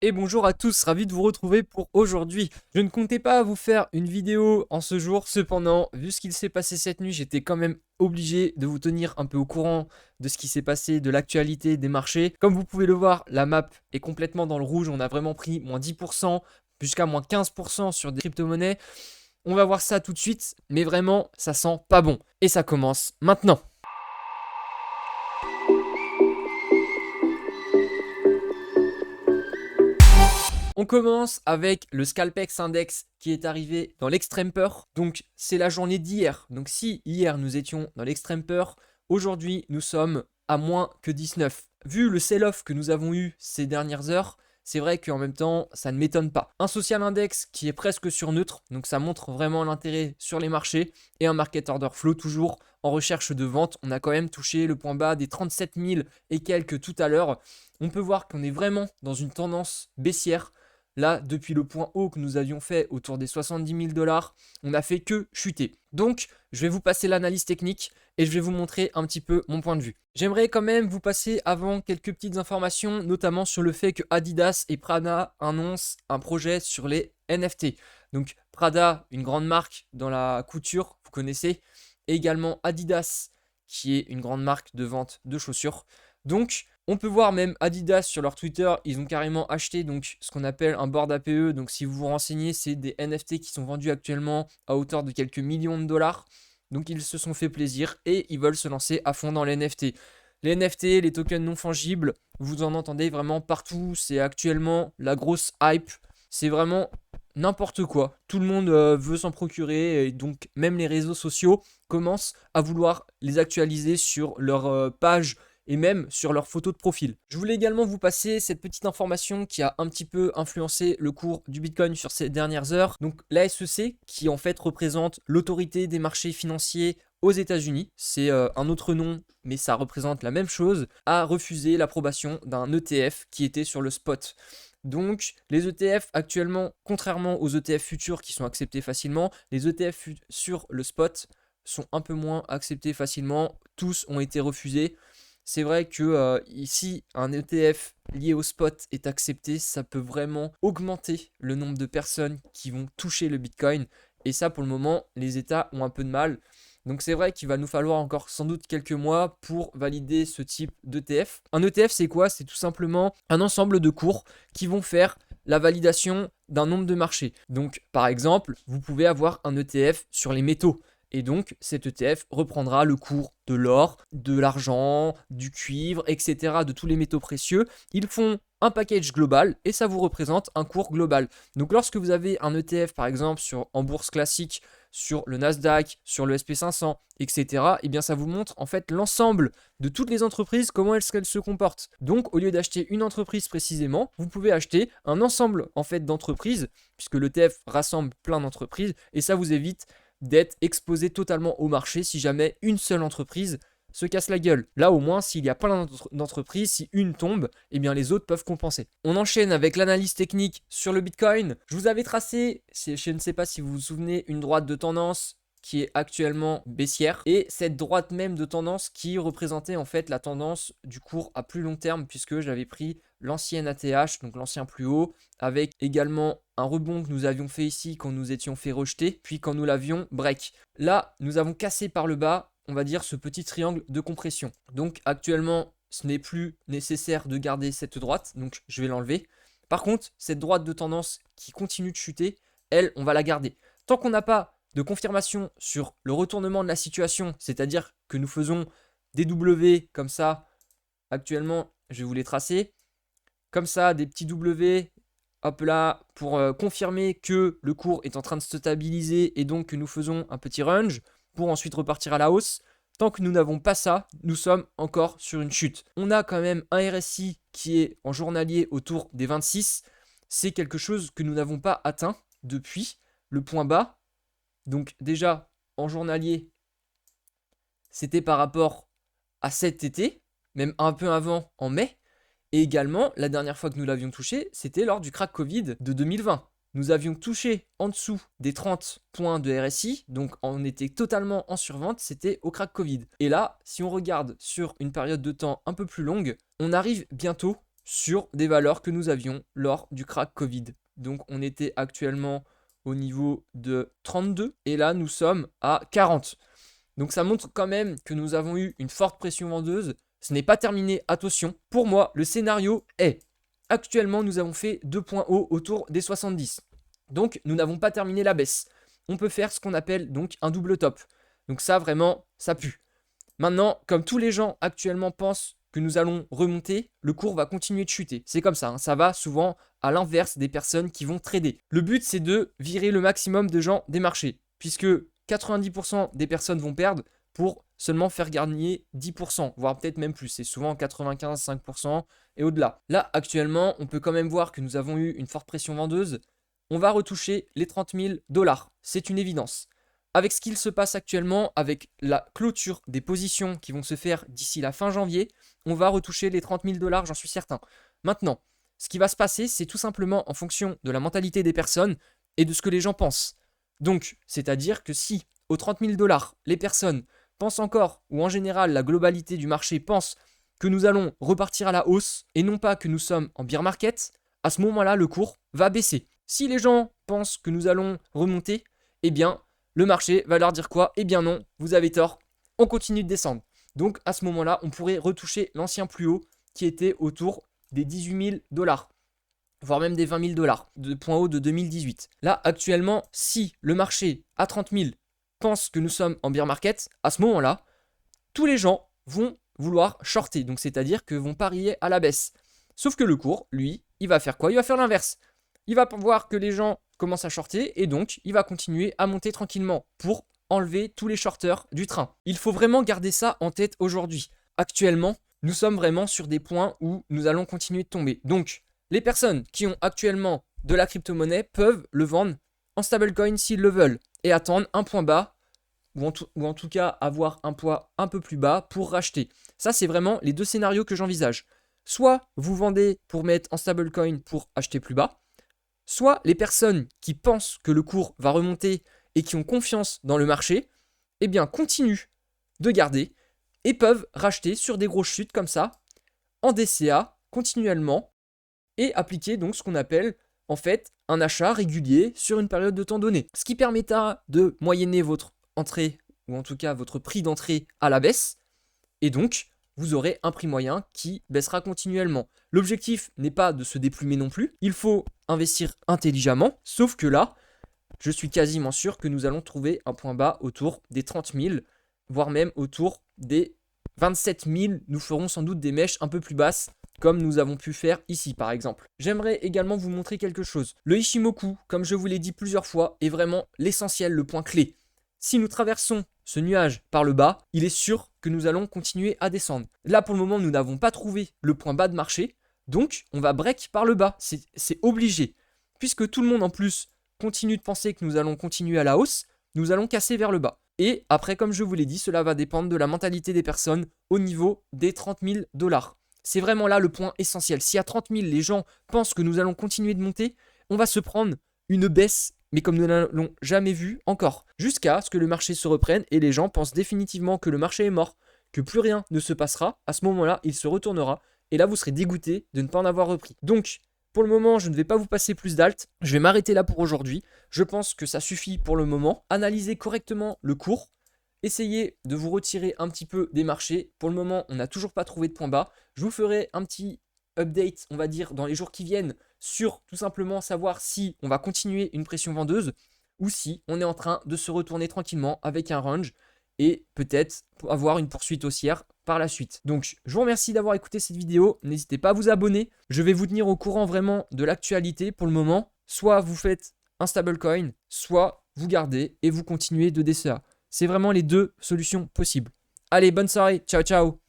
Et bonjour à tous, ravi de vous retrouver pour aujourd'hui. Je ne comptais pas vous faire une vidéo en ce jour, cependant, vu ce qu'il s'est passé cette nuit, j'étais quand même obligé de vous tenir un peu au courant de ce qui s'est passé, de l'actualité des marchés. Comme vous pouvez le voir, la map est complètement dans le rouge, on a vraiment pris moins 10%, jusqu'à moins 15% sur des crypto-monnaies. On va voir ça tout de suite, mais vraiment, ça sent pas bon. Et ça commence maintenant. On commence avec le Scalpex Index qui est arrivé dans l'extrême peur. Donc c'est la journée d'hier. Donc si hier nous étions dans l'extrême peur, aujourd'hui nous sommes à moins que 19. Vu le sell-off que nous avons eu ces dernières heures, c'est vrai qu'en même temps ça ne m'étonne pas. Un social index qui est presque sur neutre, donc ça montre vraiment l'intérêt sur les marchés. Et un market order flow toujours en recherche de vente. On a quand même touché le point bas des 37 000 et quelques tout à l'heure. On peut voir qu'on est vraiment dans une tendance baissière. Là, depuis le point haut que nous avions fait autour des 70 000 $, on n'a fait que chuter. Donc, je vais vous passer l'analyse technique et je vais vous montrer un petit peu mon point de vue. J'aimerais quand même vous passer avant quelques petites informations, notamment sur le fait que Adidas et Prada annoncent un projet sur les NFT. Donc, Prada, une grande marque dans la couture, vous connaissez, et également Adidas, qui est une grande marque de vente de chaussures. Donc, on peut voir même Adidas sur leur Twitter, ils ont carrément acheté donc ce qu'on appelle un board APE. Donc si vous vous renseignez, c'est des NFT qui sont vendus actuellement à hauteur de quelques millions de dollars. Donc ils se sont fait plaisir et ils veulent se lancer à fond dans les NFT. Les NFT, les tokens non fongibles, vous en entendez vraiment partout. C'est actuellement la grosse hype. C'est vraiment n'importe quoi. Tout le monde veut s'en procurer et donc même les réseaux sociaux commencent à vouloir les actualiser sur leur page et même sur leurs photos de profil. Je voulais également vous passer cette petite information qui a un petit peu influencé le cours du Bitcoin sur ces dernières heures. Donc la SEC, qui en fait représente l'autorité des marchés financiers aux États-Unis, c'est un autre nom, mais ça représente la même chose, a refusé l'approbation d'un ETF qui était sur le spot. Donc, les ETF actuellement, contrairement aux ETF futurs qui sont acceptés facilement, les ETF sur le spot sont un peu moins acceptés facilement. Tous ont été refusés. C'est vrai que ici, un ETF lié au spot est accepté, ça peut vraiment augmenter le nombre de personnes qui vont toucher le Bitcoin. Et ça, pour le moment, les États ont un peu de mal. Donc c'est vrai qu'il va nous falloir encore sans doute quelques mois pour valider ce type d'ETF. Un ETF, c'est quoi? C'est tout simplement un ensemble de cours qui vont faire la validation d'un nombre de marchés. Donc par exemple, vous pouvez avoir un ETF sur les métaux. Et donc, cet ETF reprendra le cours de l'or, de l'argent, du cuivre, etc., de tous les métaux précieux. Ils font un package global et ça vous représente un cours global. Donc, lorsque vous avez un ETF, par exemple, en bourse classique, sur le Nasdaq, sur le SP500, etc., eh bien, ça vous montre en fait l'ensemble de toutes les entreprises, comment est-ce qu'elles se comportent. Donc, au lieu d'acheter une entreprise précisément, vous pouvez acheter un ensemble en fait d'entreprises, puisque l'ETF rassemble plein d'entreprises et ça vous évite d'être exposé totalement au marché si jamais une seule entreprise se casse la gueule. Là au moins, s'il y a plein d'entreprises, si une tombe, eh bien les autres peuvent compenser. On enchaîne avec l'analyse technique sur le Bitcoin. Je vous avais tracé, je ne sais pas si vous vous souvenez, une droite de tendance qui est actuellement baissière et cette droite même de tendance qui représentait en fait la tendance du cours à plus long terme puisque j'avais pris l'ancien ATH, donc l'ancien plus haut, avec également un rebond que nous avions fait ici quand nous étions fait rejeter, puis quand nous l'avions break. Là, nous avons cassé par le bas, on va dire, ce petit triangle de compression. Donc actuellement, ce n'est plus nécessaire de garder cette droite, donc je vais l'enlever. Par contre, cette droite de tendance qui continue de chuter, elle, on va la garder. Tant qu'on n'a pas de confirmation sur le retournement de la situation, c'est-à-dire que nous faisons des W comme ça, actuellement, je vais vous les tracer, comme ça, des petits W, hop là, pour confirmer que le cours est en train de se stabiliser et donc que nous faisons un petit range pour ensuite repartir à la hausse. Tant que nous n'avons pas ça, nous sommes encore sur une chute. On a quand même un RSI qui est en journalier autour des 26. C'est quelque chose que nous n'avons pas atteint depuis le point bas. Donc déjà, en journalier, c'était par rapport à cet été, même un peu avant, en mai. Et également, la dernière fois que nous l'avions touché, c'était lors du crack Covid de 2020. Nous avions touché en dessous des 30 points de RSI, donc on était totalement en survente, c'était au crack Covid. Et là, si on regarde sur une période de temps un peu plus longue, on arrive bientôt sur des valeurs que nous avions lors du crack Covid. Donc on était actuellement au niveau de 32 et là nous sommes à 40. Donc ça montre quand même que nous avons eu une forte pression vendeuse. Ce n'est pas terminé, attention. Pour moi, le scénario est, actuellement nous avons fait 2 points hauts autour des 70. Donc nous n'avons pas terminé la baisse. On peut faire ce qu'on appelle donc un double top. Donc ça vraiment, ça pue. Maintenant, comme tous les gens actuellement pensent que nous allons remonter, le cours va continuer de chuter. C'est comme ça, hein. Ça va souvent à l'inverse des personnes qui vont trader. Le but, c'est de virer le maximum de gens des marchés, puisque 90% des personnes vont perdre pour seulement faire gagner 10%, voire peut-être même plus. C'est souvent 95, 5% et au-delà. Là, actuellement, on peut quand même voir que nous avons eu une forte pression vendeuse. On va retoucher les 30 000 $. C'est une évidence. Avec ce qu'il se passe actuellement, avec la clôture des positions qui vont se faire d'ici la fin janvier, on va retoucher les 30 000 $, j'en suis certain. Maintenant, ce qui va se passer, c'est tout simplement en fonction de la mentalité des personnes et de ce que les gens pensent. Donc, c'est-à-dire que si aux 30 000 $, les personnes pensent encore, ou en général la globalité du marché pense que nous allons repartir à la hausse et non pas que nous sommes en bear market, à ce moment-là, le cours va baisser. Si les gens pensent que nous allons remonter, eh bien, le marché va leur dire quoi? Eh bien non, vous avez tort, on continue de descendre. Donc à ce moment-là, on pourrait retoucher l'ancien plus haut qui était autour des 18 000 $, voire même des 20 000 $, de point haut de 2018. Là, actuellement, si le marché à 30 000 pense que nous sommes en bear market, à ce moment-là, tous les gens vont vouloir shorter, donc c'est-à-dire que vont parier à la baisse. Sauf que le cours, lui, il va faire quoi? Il va faire l'inverse. Il va voir que les gens commencent à shorter et donc il va continuer à monter tranquillement pour enlever tous les shorters du train. Il faut vraiment garder ça en tête aujourd'hui. Actuellement, nous sommes vraiment sur des points où nous allons continuer de tomber. Donc, les personnes qui ont actuellement de la crypto-monnaie peuvent le vendre en stablecoin s'ils le veulent et attendre un point bas ou en tout cas avoir un poids un peu plus bas pour racheter. Ça, c'est vraiment les deux scénarios que j'envisage. Soit vous vendez pour mettre en stablecoin pour acheter plus bas, soit les personnes qui pensent que le cours va remonter et qui ont confiance dans le marché, eh bien continuent de garder et peuvent racheter sur des grosses chutes comme ça, en DCA, continuellement, et appliquer donc ce qu'on appelle en fait un achat régulier sur une période de temps donnée. Ce qui permettra de moyenner votre entrée, ou en tout cas votre prix d'entrée à la baisse, et donc vous aurez un prix moyen qui baissera continuellement. L'objectif n'est pas de se déplumer non plus, il faut investir intelligemment, sauf que là, je suis quasiment sûr que nous allons trouver un point bas autour des 30 000, voire même autour des 27 000. Nous ferons sans doute des mèches un peu plus basses, comme nous avons pu faire ici par exemple. J'aimerais également vous montrer quelque chose. Le Ichimoku, comme je vous l'ai dit plusieurs fois, est vraiment l'essentiel, le point clé. Si nous traversons ce nuage par le bas, il est sûr que nous allons continuer à descendre. Là, pour le moment, nous n'avons pas trouvé le point bas de marché, donc on va break par le bas. C'est obligé. Puisque tout le monde en plus continue de penser que nous allons continuer à la hausse, nous allons casser vers le bas. Et après, comme je vous l'ai dit, cela va dépendre de la mentalité des personnes au niveau des 30 000 $. C'est vraiment là le point essentiel. Si à 30 000, les gens pensent que nous allons continuer de monter, on va se prendre une baisse, mais comme nous ne l'avons jamais vu encore, jusqu'à ce que le marché se reprenne et les gens pensent définitivement que le marché est mort, que plus rien ne se passera. À ce moment-là, il se retournera et là, vous serez dégoûté de ne pas en avoir repris. Donc, pour le moment, je ne vais pas vous passer plus d'alt. Je vais m'arrêter là pour aujourd'hui. Je pense que ça suffit pour le moment. Analysez correctement le cours. Essayez de vous retirer un petit peu des marchés. Pour le moment, on n'a toujours pas trouvé de point bas. Je vous ferai un petit update, on va dire, dans les jours qui viennent sur tout simplement savoir si on va continuer une pression vendeuse ou si on est en train de se retourner tranquillement avec un range et peut-être avoir une poursuite haussière par la suite. Donc, je vous remercie d'avoir écouté cette vidéo. N'hésitez pas à vous abonner. Je vais vous tenir au courant vraiment de l'actualité pour le moment. Soit vous faites un stablecoin, soit vous gardez et vous continuez de DCA. C'est vraiment les deux solutions possibles. Allez, bonne soirée. Ciao, ciao.